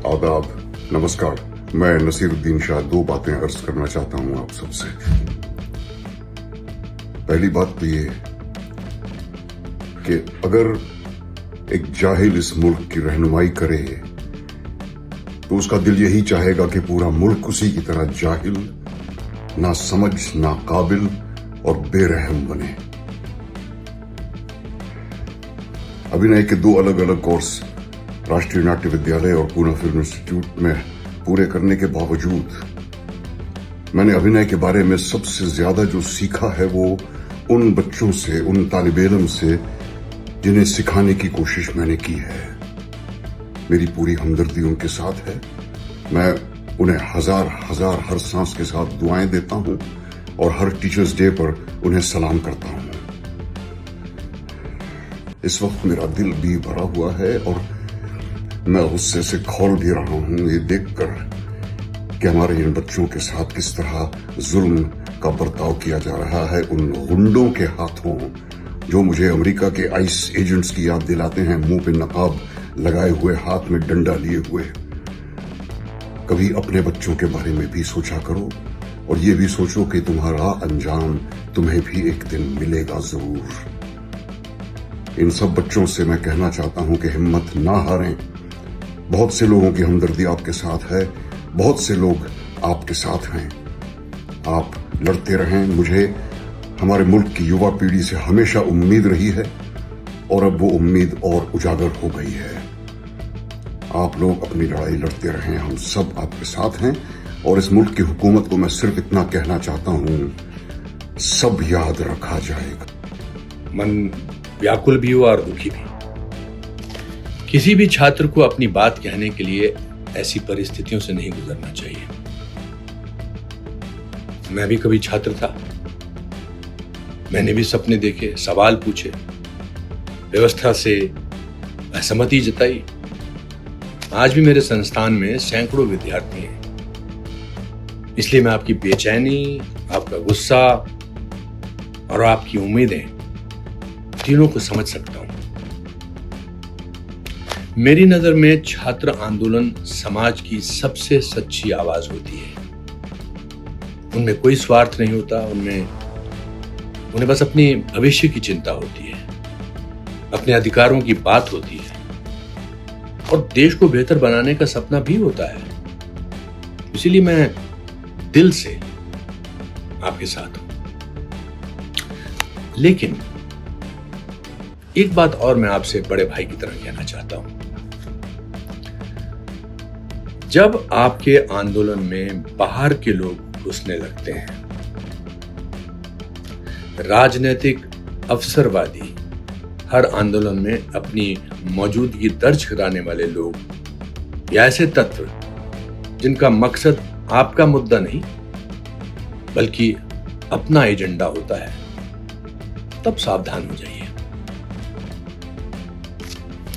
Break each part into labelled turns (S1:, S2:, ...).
S1: आदाब, नमस्कार। मैं नसीरुद्दीन शाह दो बातें अर्ज करना चाहता हूं आप सबसे। पहली बात तो ये कि अगर एक जाहिल इस मुल्क की रहनुमाई करे तो उसका दिल यही चाहेगा कि पूरा मुल्क उसी की तरह जाहिल, ना समझ, ना काबिल और बेरहम बने। अभिनय के दो अलग अलग कोर्स राष्ट्रीय नाट्य विद्यालय और पूना फिल्म इंस्टीट्यूट में पूरे करने के बावजूद मैंने अभिनय के बारे में सबसे ज्यादा जो सीखा है वो उन बच्चों से, उन तालिब इल्म से जिन्हें सिखाने की कोशिश मैंने की है। मेरी पूरी हमदर्दी उनके साथ है। मैं उन्हें हजार हजार हर सांस के साथ दुआएं देता हूं और हर टीचर्स डे पर उन्हें सलाम करता हूं। इस वक्त मेरा दिल भी भरा हुआ है और मैं गुस्से से खौल भी रहा हूं ये देखकर कि हमारे इन बच्चों के साथ किस तरह जुल्म का बर्ताव किया जा रहा है उन गुंडों के हाथों जो मुझे अमेरिका के आइस एजेंट्स की याद दिलाते हैं, मुंह पे नकाब लगाए हुए, हाथ में डंडा लिए हुए। कभी अपने बच्चों के बारे में भी सोचा करो और ये भी सोचो कि तुम्हारा अंजाम तुम्हें भी एक दिन मिलेगा जरूर। इन सब बच्चों से मैं कहना चाहता हूं कि हिम्मत ना हारें। बहुत से लोगों की हमदर्दी आपके साथ है, बहुत से लोग आपके साथ हैं। आप लड़ते रहें। मुझे हमारे मुल्क की युवा पीढ़ी से हमेशा उम्मीद रही है और अब वो उम्मीद और उजागर हो गई है। आप लोग अपनी लड़ाई लड़ते रहें, हम सब आपके साथ हैं। और इस मुल्क की हुकूमत को मैं सिर्फ इतना कहना चाहता हूं, सब याद रखा जाएगा।
S2: मन व्याकुल भी हुआ और दुखी भी। किसी भी छात्र को अपनी बात कहने के लिए ऐसी परिस्थितियों से नहीं गुजरना चाहिए। मैं भी कभी छात्र था। मैंने भी सपने देखे, सवाल पूछे, व्यवस्था से असहमति जताई। आज भी मेरे संस्थान में सैकड़ों विद्यार्थी हैं। इसलिए मैं आपकी बेचैनी, आपका गुस्सा और आपकी उम्मीदें तीनों को समझ सकता हूं। मेरी नजर में छात्र आंदोलन समाज की सबसे सच्ची आवाज होती है। उनमें कोई स्वार्थ नहीं होता, उन्हें बस अपनी भविष्य की चिंता होती है, अपने अधिकारों की बात होती है और देश को बेहतर बनाने का सपना भी होता है। इसीलिए मैं दिल से आपके साथ हूं। लेकिन एक बात और मैं आपसे बड़े भाई की तरह कहना चाहता हूं। जब आपके आंदोलन में बाहर के लोग घुसने लगते हैं, राजनीतिक अवसरवादी, हर आंदोलन में अपनी मौजूदगी दर्ज कराने वाले लोग या ऐसे तत्व जिनका मकसद आपका मुद्दा नहीं बल्कि अपना एजेंडा होता है, तब सावधान हो जाइए।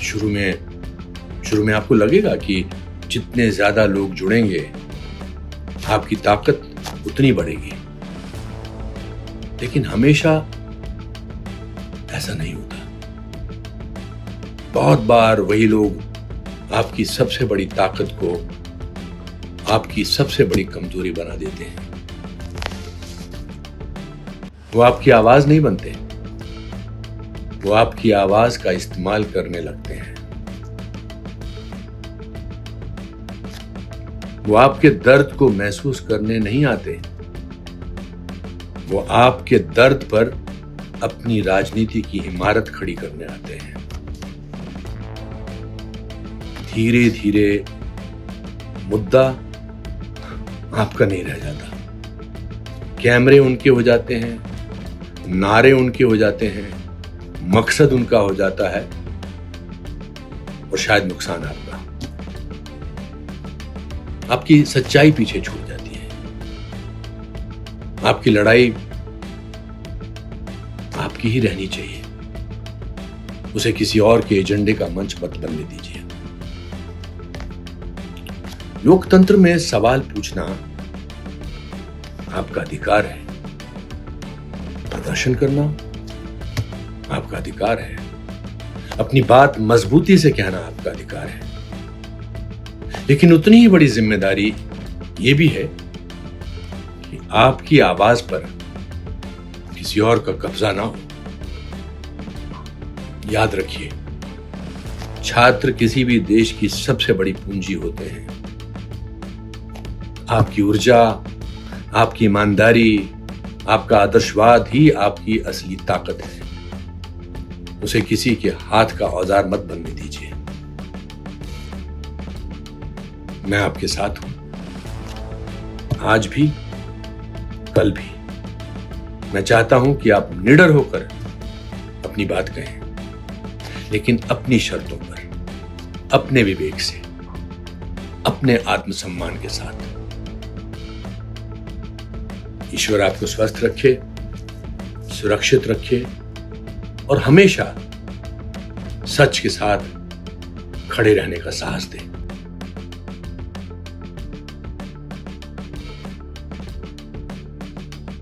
S2: शुरू में आपको लगेगा कि जितने ज्यादा लोग जुड़ेंगे आपकी ताकत उतनी बढ़ेगी, लेकिन हमेशा ऐसा नहीं होता। बहुत बार वही लोग आपकी सबसे बड़ी ताकत को आपकी सबसे बड़ी कमजोरी बना देते हैं। वो आपकी आवाज नहीं बनते, वो आपकी आवाज का इस्तेमाल करने लगते हैं। वो आपके दर्द को महसूस करने नहीं आते, वो आपके दर्द पर अपनी राजनीति की इमारत खड़ी करने आते हैं। धीरे धीरे मुद्दा आपका नहीं रह जाता। कैमरे उनके हो जाते हैं, नारे उनके हो जाते हैं, मकसद उनका हो जाता है और शायद नुकसान आपका। आपकी सच्चाई पीछे छूट जाती है। आपकी लड़ाई आपकी ही रहनी चाहिए, उसे किसी और के एजेंडे का मंच मत बनने दीजिए। लोकतंत्र में सवाल पूछना आपका अधिकार है, प्रदर्शन करना आपका अधिकार है, अपनी बात मजबूती से कहना आपका अधिकार है। लेकिन उतनी ही बड़ी जिम्मेदारी ये भी है कि आपकी आवाज पर किसी और का कब्जा ना हो। याद रखिए, छात्र किसी भी देश की सबसे बड़ी पूंजी होते हैं। आपकी ऊर्जा, आपकी ईमानदारी, आपका आदर्शवाद ही आपकी असली ताकत है। उसे किसी के हाथ का औजार मत बनने दीजिए। मैं आपके साथ हूं, आज भी, कल भी। मैं चाहता हूं कि आप निडर होकर अपनी बात कहें, लेकिन अपनी शर्तों पर, अपने विवेक से, अपने आत्मसम्मान के साथ। ईश्वर आपको स्वस्थ रखे, सुरक्षित रखे और हमेशा सच के साथ खड़े रहने का साहस दे।